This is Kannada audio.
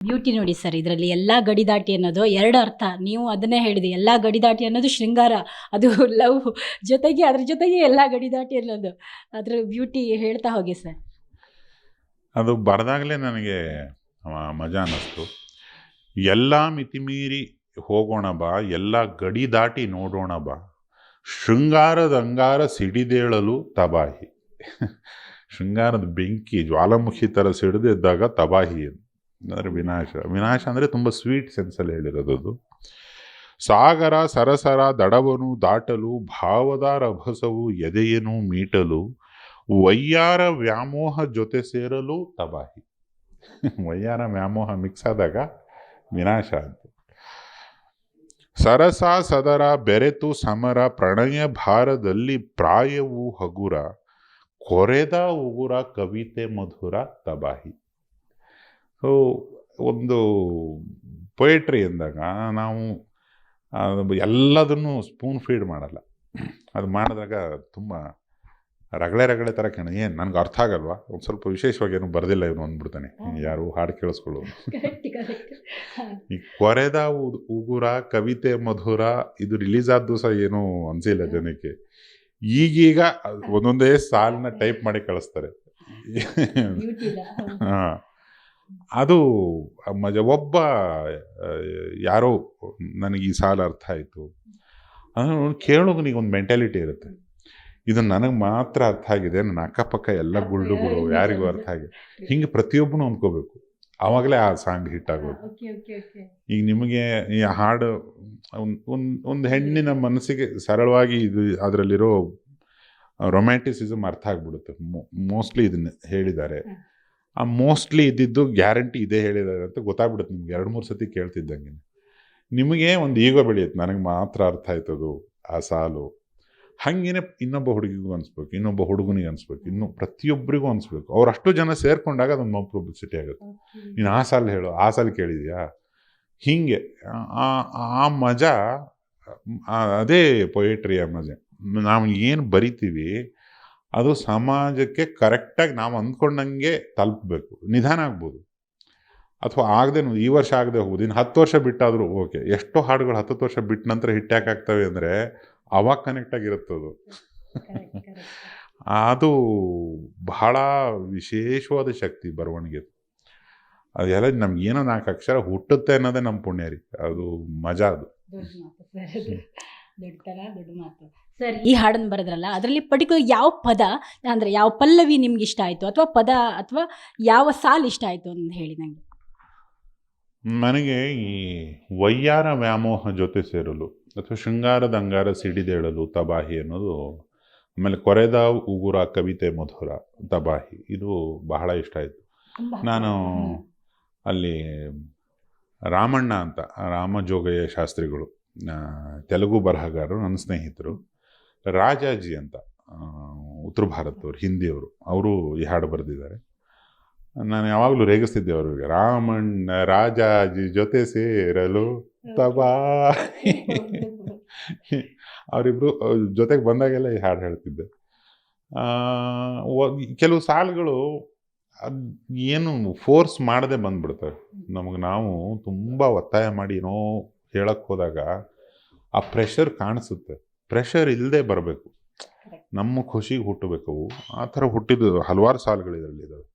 ಬ್ಯೂಟಿ ನೋಡಿ ಸರ್, ಇದರಲ್ಲಿ ಎಲ್ಲ ಗಡಿದಾಟಿ ಅನ್ನೋದು ಎರಡು ಅರ್ಥ. ನೀವು ಅದನ್ನೇ ಹೇಳಿದೆ, ಎಲ್ಲ ಗಡಿದಾಟಿ ಅನ್ನೋದು ಶೃಂಗಾರ, ಅದು ಲವ್ ಜೊತೆಗೆ ಅದ್ರ ಜೊತೆಗೆ ಎಲ್ಲ ಗಡಿದಾಟಿ ಅನ್ನೋದು ಅದ್ರ ಬ್ಯೂಟಿ ಹೇಳ್ತಾ ಹೋಗಿ ಸರ್. ಅದು ಬರೆದಾಗಲೇ ನನಗೆ ಮಜಾ ಅನ್ನಿಸ್ತು. ಎಲ್ಲ ಮಿತಿಮೀರಿ ಹೋಗೋಣ ಬಾ, ಎಲ್ಲ ಗಡಿ ದಾಟಿ ನೋಡೋಣ ಬಾ, ಶೃಂಗಾರದ ಅಂಗಾರ ಸಿಡಿದೇಳಲು ತಬಾಹಿ. ಶೃಂಗಾರದ ಬೆಂಕಿ ಜ್ವಾಲಾಮುಖಿ ಥರ ಸಿಡಿದಿದ್ದಾಗ ತಬಾಹಿ ಅಂದರೆ ವಿನಾಶ. ವಿನಾಶ ಅಂದರೆ ತುಂಬ ಸ್ವೀಟ್ ಸೆನ್ಸಲ್ಲಿ ಹೇಳಿರೋದು ಅದು. ಸಾಗರ ಸರಸರ ದಡವನು ದಾಟಲು, ಭಾವದ ರಭಸವು ಎದೆಯನು ಮೀಟಲು, ವಯ್ಯಾರ ವ್ಯಾಮೋಹ ಜೊತೆ ಸೇರಲು ತಬಾಹಿ. ವಯ್ಯಾರ ವ್ಯಾಮೋಹ ಮಿಕ್ಸ್ ಆದಾಗ ವಿನಾಶ ಅಂತ. ಸರಸ ಸದರ ಬೆರೆತು ಸಮರ, ಪ್ರಣಯ ಭಾರದಲ್ಲಿ ಪ್ರಾಯವು ಹಗುರ, ಕೊರೆದ ಉಗುರ ಕವಿತೆ ಮಧುರ ತಬಾಹಿ. ಸೊ ಒಂದು ಪೊಯೆಟ್ರಿ ಎಂದಾಗ ನಾವು ಎಲ್ಲದನ್ನು ಸ್ಪೂನ್ ಫೀಡ್ ಮಾಡಲ್ಲ. ಅದು ಮಾಡಿದಾಗ ತುಂಬ ರಗಳೆ ಥರ ಏನು ನನಗೆ ಅರ್ಥ ಆಗಲ್ವಾ, ಒಂದು ಸ್ವಲ್ಪ ವಿಶೇಷವಾಗಿ ಏನು ಬರೆದಿಲ್ಲ ಇವನು ಅಂದ್ಬಿಡ್ತಾನೆ, ಯಾರು ಹಾಡು ಕೇಳಿಸ್ಕೊಳ್ಳೋದು. ಈ ಕೊರೆದ ಉಗುರ ಕವಿತೆ ಮಧುರ ಇದು ರಿಲೀಸ್ ಆದ ದಿವಸ ಏನೂ ಅನಿಸಿಲ್ಲ ಜನಕ್ಕೆ. ಈಗೀಗ ಒಂದೊಂದೇ ಸಾಲನ್ನ ಟೈಪ್ ಮಾಡಿ ಕಳಿಸ್ತಾರೆ. ಹಾಂ, ಅದು ಮಜಾ. ಒಬ್ಬ ಯಾರೋ ನನಗೆ ಈ ಸಾಲ ಅರ್ಥ ಆಯಿತು ಅಂದರೆ ಕೇಳೋನಿಗೆ ಒಂದು ಮೆಂಟಾಲಿಟಿ ಇರುತ್ತೆ, ಇದು ನನಗೆ ಮಾತ್ರ ಅರ್ಥ ಆಗಿದೆ, ನನ್ನ ಅಕ್ಕಪಕ್ಕ ಎಲ್ಲ ಗುಳ್ಳುಗಳು ಯಾರಿಗೂ ಅರ್ಥ ಆಗಿದೆ, ಹಿಂಗೆ ಪ್ರತಿಯೊಬ್ಬನು ಅಂದ್ಕೋಬೇಕು, ಆವಾಗಲೇ ಆ ಸಾಂಗ್ ಹಿಟ್ ಆಗೋದು. ಈಗ ನಿಮಗೆ ಈ ಹಾಡು ಒಂದು ಹೆಣ್ಣಿನ ಮನಸ್ಸಿಗೆ ಸರಳವಾಗಿ ಇದು ಅದರಲ್ಲಿರೋ ರೊಮ್ಯಾಂಟಿಸಿಸಮ್ ಅರ್ಥ ಆಗಿಬಿಡುತ್ತೆ. ಮೋಸ್ಟ್ಲಿ ಇದನ್ನ ಹೇಳಿದ್ದಾರೆ, ಆ ಮೋಸ್ಟ್ಲಿ ಇದ್ದಿದ್ದು ಗ್ಯಾರಂಟಿ ಇದೇ ಹೇಳಿದ್ದಾರೆ ಅಂತ ಗೊತ್ತಾಗ್ಬಿಡುತ್ತೆ ನಿಮ್ಗೆ 2-3 ಸತಿ ಕೇಳ್ತಿದ್ದಂಗೆ. ನಿಮಗೆ ಒಂದು ಈಗೋ ಬೆಳೆಯುತ್ತೆ, ನನಗೆ ಮಾತ್ರ ಅರ್ಥ ಆಯ್ತದು ಆ ಸಾಲು. ಹಾಗೇನೆ ಇನ್ನೊಬ್ಬ ಹುಡುಗಿಗೂ ಅನಿಸ್ಬೇಕು, ಇನ್ನೊಬ್ಬ ಹುಡುಗನಿಗೆ ಅನಿಸ್ಬೇಕು, ಇನ್ನು ಪ್ರತಿಯೊಬ್ಬರಿಗೂ ಅನಿಸ್ಬೇಕು. ಅವ್ರು ಅಷ್ಟು ಜನ ಸೇರ್ಕೊಂಡಾಗ ಅದೊಂದು ಪಬ್ಲಿಸಿಟಿ ಆಗುತ್ತೆ. ನೀನು ಆ ಸಾಲು ಹೇಳು, ಆ ಸಾಲು ಕೇಳಿದ್ಯಾ, ಹೀಗೆ ಆ ಮಜಾ, ಅದೇ ಪೊಯೆಟ್ರಿಯ ಮಜಾ. ನಾವು ಏನು ಬರಿತೀವಿ ಅದು ಸಮಾಜಕ್ಕೆ ಕರೆಕ್ಟಾಗಿ ನಾವು ಅಂದ್ಕೊಂಡಂಗೆ ತಲುಪಬೇಕು. ನಿಧಾನ ಆಗ್ಬೋದು ಅಥವಾ ಆಗದೆ, ಈ ವರ್ಷ ಆಗದೆ ಹೋಗ್ಬೋದು, ಇನ್ನು 10 ವರ್ಷ ಬಿಟ್ಟಾದರೂ ಓಕೆ. ಎಷ್ಟೋ ಹಾಡುಗಳು 10 ವರ್ಷ ಬಿಟ್ಟ ನಂತರ ಹಿಟ್ಟಾಕ್ ಆಗ್ತವೆ ಅಂದರೆ ಅವಾಗ ಕನೆಕ್ಟ್ ಆಗಿರುತ್ತದು. ಅದು ಬಹಳ ವಿಶೇಷವಾದ ಶಕ್ತಿ ಬರವಣಿಗೆ. ಅದೆಲ್ಲ ನಮ್ಗೇನೋ 4 ಅಕ್ಷರ ಹುಟ್ಟುತ್ತೆ ಅನ್ನೋದೇ ನಮ್ಮ ಪುಣ್ಯ ರೀ. ಅದು ಮಜಾ. ಅದು ದೊಡ್ಡ ಮಾತು ಸರ್. ಈ ಹಾಡನ್ನು ಬರೆದ್ರಲ್ಲ, ಅದರಲ್ಲಿ ಪರ್ಟಿಕ್ಯುಲರ್ ಯಾವ ಪದ ಅಂದರೆ ಯಾವ ಪಲ್ಲವಿ ನಿಮ್ಗೆ ಇಷ್ಟ ಆಯಿತು, ಅಥವಾ ಪದ ಅಥವಾ ಯಾವ ಸಾಲು ಇಷ್ಟ ಆಯಿತು ಅಂತ ಹೇಳಿ ನನಗೆ. ನನಗೆ ಈ ವಯ್ಯಾರ ವ್ಯಾಮೋಹ ಜೊತೆ ಸೇರಲು ಅಥವಾ ಶೃಂಗಾರದ ಅಂಗಾರ ಸಿಡಿದೇಳಲು ತಬಾಹಿ ಅನ್ನೋದು, ಆಮೇಲೆ ಕೊರೆದ ಉಗುರ ಕವಿತೆ ಮಧುರ ತಬಾಹಿ, ಇದು ಬಹಳ ಇಷ್ಟ ಆಯಿತು. ನಾನು ಅಲ್ಲಿ ರಾಮಣ್ಣ ಅಂತ, ರಾಮಜೋಗಯ್ಯ ಶಾಸ್ತ್ರಿಗಳು, ತೆಲುಗು ಬರಹಗಾರರು, ನನ್ನ ಸ್ನೇಹಿತರು. ರಾಜಾಜಿ ಅಂತ ಉತ್ತರ ಭಾರತದವರು, ಹಿಂದಿಯವರು, ಅವರು ಈ ಹಾಡು ಬರೆದಿದ್ದಾರೆ. ನಾನು ಯಾವಾಗಲೂ ರೇಗಿಸ್ತಿದ್ದೆ ಅವ್ರಿಗೆ, ರಾಮಣ್ಣ ರಾಜಾಜಿ ಜೊತೆ ಸೇರಲು ತಬಾಹಿ. ಅವರಿಬ್ಬರು ಜೊತೆಗೆ ಬಂದಾಗೆಲ್ಲ ಈ ಹಾಡು ಹೇಳ್ತಿದ್ದೆ. ಕೆಲವು ಸಾಲುಗಳು ಅದು ಏನು ಫೋರ್ಸ್ ಮಾಡದೆ ಬಂದ್ಬಿಡ್ತವೆ ನಮಗೆ. ನಾವು ತುಂಬ ಒತ್ತಾಯ ಮಾಡಿ ಏನೋ ಹೇಳಕ್ಕೆ ಹೋದಾಗ ಆ ಪ್ರೆಷರ್ ಕಾಣಿಸುತ್ತೆ. ಪ್ರೆಷರ್ ಇಲ್ಲದೆ ಬರಬೇಕು, ನಮ್ಮ ಖುಷಿಗೆ ಹುಟ್ಟಬೇಕು. ಆ ಥರ ಹುಟ್ಟಿದ್ದು ಹಲವಾರು ಸಾಲುಗಳು ಇದರಲ್ಲಿ ಇದ್ದಾವೆ.